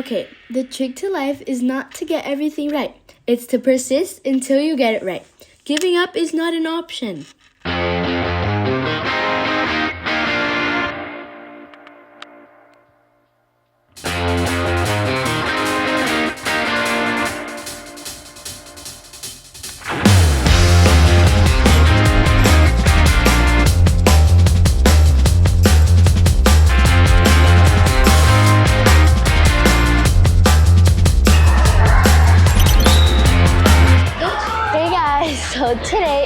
Okay, the trick to life is not to get everything right. It's to persist until you get it right. Giving up is not an option. So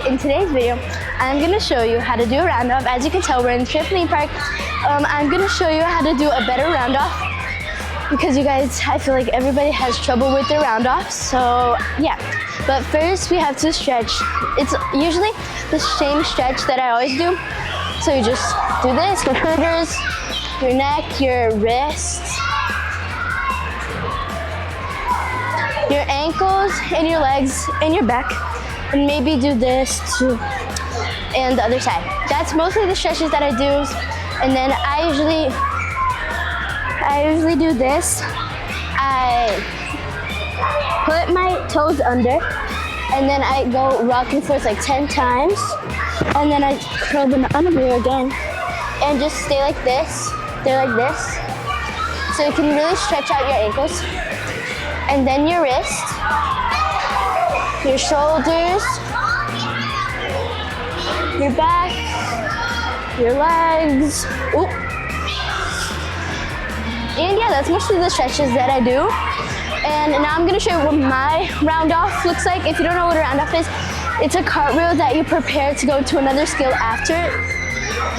in today's video, I'm going to show you how to do a roundoff. As you can tell, we're in trampoline park. I'm going to show you how to do a better roundoff because you guys, I feel like everybody has trouble with their roundoffs. So yeah, but first we have to stretch. It's usually the same stretch that I always do. So you just do this, your shoulders, your neck, your wrists, your ankles, and your legs, and your back. And maybe do this too, and the other side. That's mostly the stretches that I do. And then I usually do this. I put my toes under, and then I go rock and forth like 10 times. And then I curl them under again, and just stay like this. They're like this. So you can really stretch out your ankles. And then your wrist, your shoulders, your back, your legs. Ooh. And yeah, that's mostly the stretches that I do. And now I'm gonna show you what my roundoff looks like. If you don't know what a roundoff is, it's a cartwheel that you prepare to go to another skill after.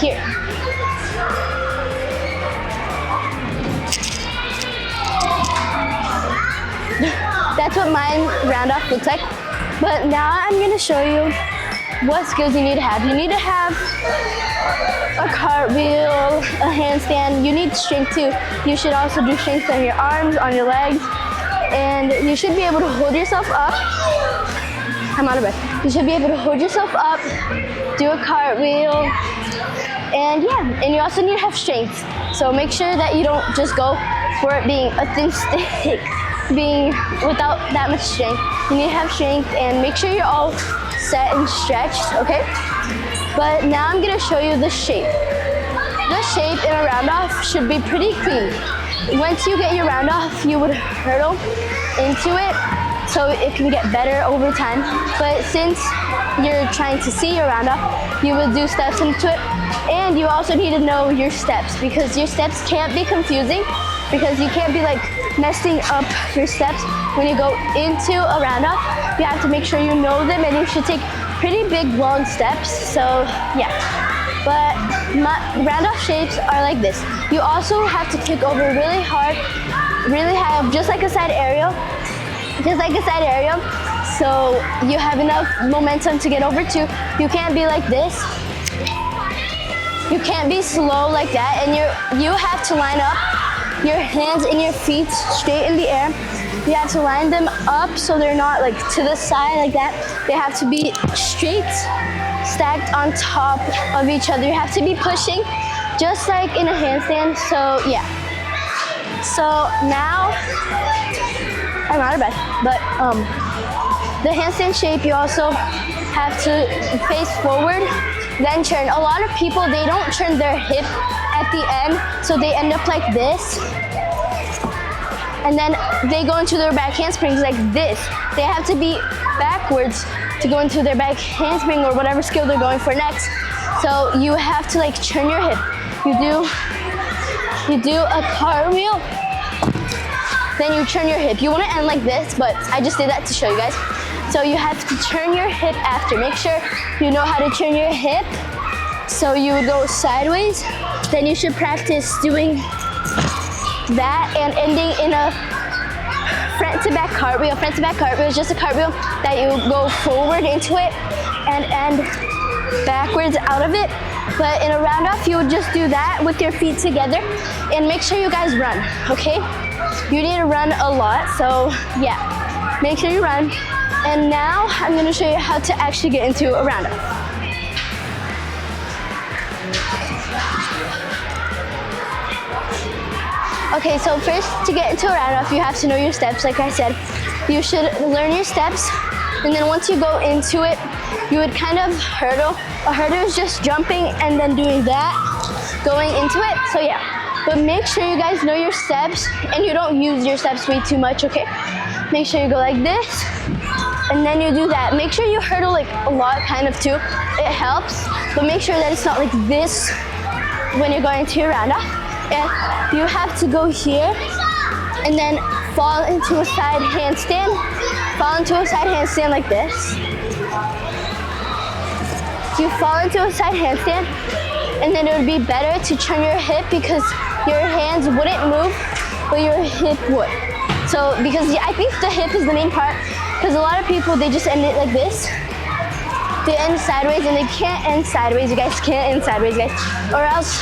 Here. That's what my roundoff looks like. But now I'm gonna show you what skills you need to have. You need to have a cartwheel, a handstand. You need strength too. You should also do strength on your arms, on your legs, and you should be able to hold yourself up. I'm out of breath. You should be able to hold yourself up, do a cartwheel, and yeah, and you also need to have strength. So make sure that you don't just go for it being a thin stick, being without that much strength. You need to have strength and make sure you're all set and stretched, okay? But now I'm gonna show you the shape. The shape in a roundoff should be pretty clean. Once you get your roundoff, you would hurdle into it so it can get better over time. But since you're trying to see your roundoff, you would do steps into it. And you also need to know your steps because your steps can't be confusing because you can't be like messing up your steps when you go into a roundoff. You have to make sure you know them and you should take pretty big long steps. So yeah, but my roundoff shapes are like this. You also have to kick over really hard, really high up, just like a side aerial. Just like a side aerial. So you have enough momentum to get over too. You can't be like this. You can't be slow like that, and you have to line up your hands and your feet straight in the air. You have to line them up so they're not like to the side like that. They have to be straight, stacked on top of each other. You have to be pushing just like in a handstand. So yeah. So now I'm out of breath, but the handstand shape, you also have to face forward, then turn. A lot of people, they don't turn their hip at the end, so they end up like this. And then they go into their back handsprings like this. They have to be backwards to go into their back handspring or whatever skill they're going for next. So you have to like turn your hip. You do a cartwheel, then you turn your hip. You want to end like this, but I just did that to show you guys. So you have to turn your hip after. Make sure you know how to turn your hip. So you would go sideways. Then you should practice doing that and ending in a front to back cartwheel. Front to back cartwheel is just a cartwheel that you go forward into it and end backwards out of it. But in a roundoff, you would just do that with your feet together and make sure you guys run, okay? You need to run a lot, so yeah, make sure you run. And now I'm gonna show you how to actually get into a roundoff. Okay, so first to get into a roundoff, you have to know your steps. Like I said, you should learn your steps, and then once you go into it, you would kind of hurdle. A hurdle is just jumping and then doing that, going into it. So yeah, but make sure you guys know your steps and you don't use your steps way too much, okay? Make sure you go like this, and then you do that. Make sure you hurdle like a lot kind of too. It helps, but make sure that it's not like this when you're going to your roundoff. And you have to go here and then fall into a side handstand. Fall into a side handstand like this. You fall into a side handstand, and then it would be better to turn your hip because your hands wouldn't move, but your hip would. So, because I think the hip is the main part, because a lot of people, they just end it like this. They end sideways, and they can't end sideways. You guys can't end sideways, guys. Or else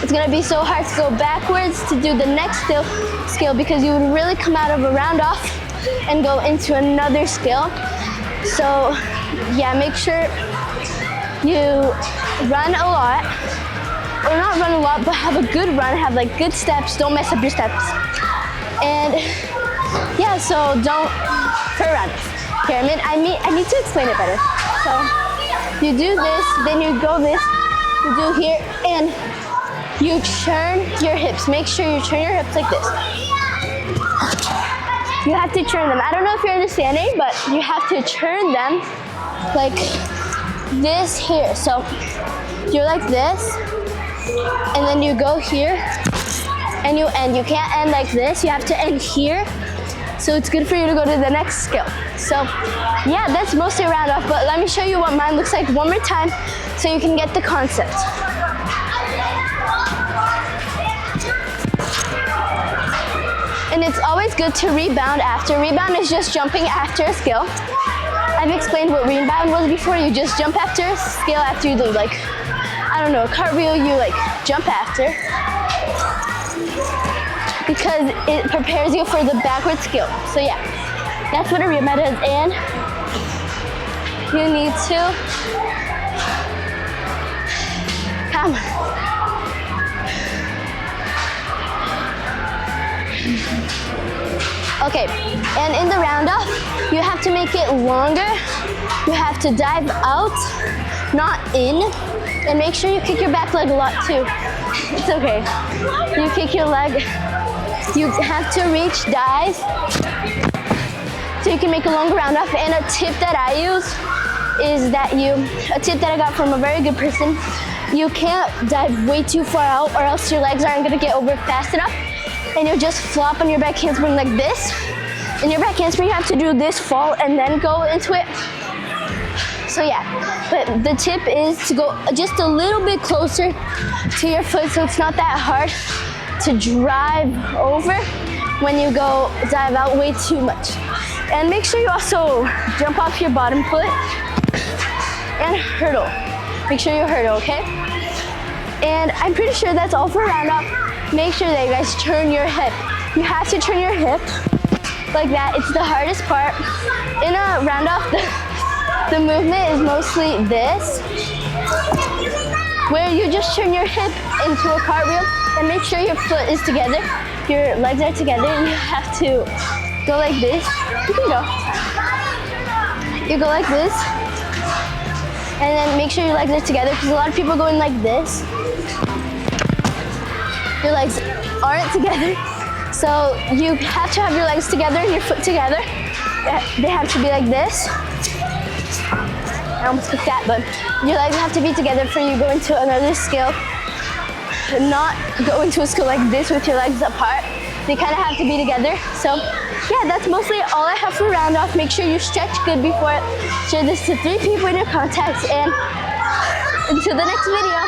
it's gonna be so hard to go backwards to do the next skill because you would really come out of a roundoff and go into another skill. So, yeah, make sure you run a lot, or not run a lot, but have a good run, have like good steps, don't mess up your steps. And yeah, so don't, for a roundoff. Here, I need to explain it better. So you do this, then you go this, you do here, and you turn your hips. Make sure you turn your hips like this. You have to turn them. I don't know if you're understanding, but you have to turn them like this here. So you're like this, and then you go here, and you end. You can't end like this. You have to end here. So it's good for you to go to the next skill. So yeah, that's mostly a roundoff, but let me show you what mine looks like one more time so you can get the concept. And it's always good to rebound after. Rebound is just jumping after a skill. I've explained what rebound was before. You just jump after a skill after you do like, I don't know, a cartwheel, you like jump after. Because it prepares you for the backward skill. So yeah, that's what a rebound is. And you need to, come. Okay, and in the roundoff, you have to make it longer. You have to dive out, not in. And make sure you kick your back leg a lot too. It's okay. You kick your leg. You have to reach, dive, so you can make a longer roundoff. And a tip that I use is that a tip that I got from a very good person, you can't dive way too far out or else your legs aren't gonna get over fast enough. And you'll just flop on your back handspring like this. In your back handspring, you have to do this fall and then go into it. So yeah, but the tip is to go just a little bit closer to your foot so it's not that hard to drive over when you go dive out way too much. And make sure you also jump off your bottom foot and hurdle. Make sure you hurdle, okay? And I'm pretty sure that's all for roundoff. Make sure that you guys turn your hip. You have to turn your hip like that. It's the hardest part. In a roundoff, the movement is mostly this, where you just turn your hip into a cartwheel and make sure your foot is together, your legs are together, and you have to go like this. You can go. You go like this, and then make sure your legs are together because a lot of people go in like this. Your legs aren't together. So you have to have your legs together and your foot together. They have to be like this. I almost took that, but your legs have to be together for you go into another skill. Not go into a skill like this with your legs apart. They kind of have to be together. So yeah, that's mostly all I have for roundoff. Make sure you stretch good before it. Share this to 3 people in your contacts, and until the next video.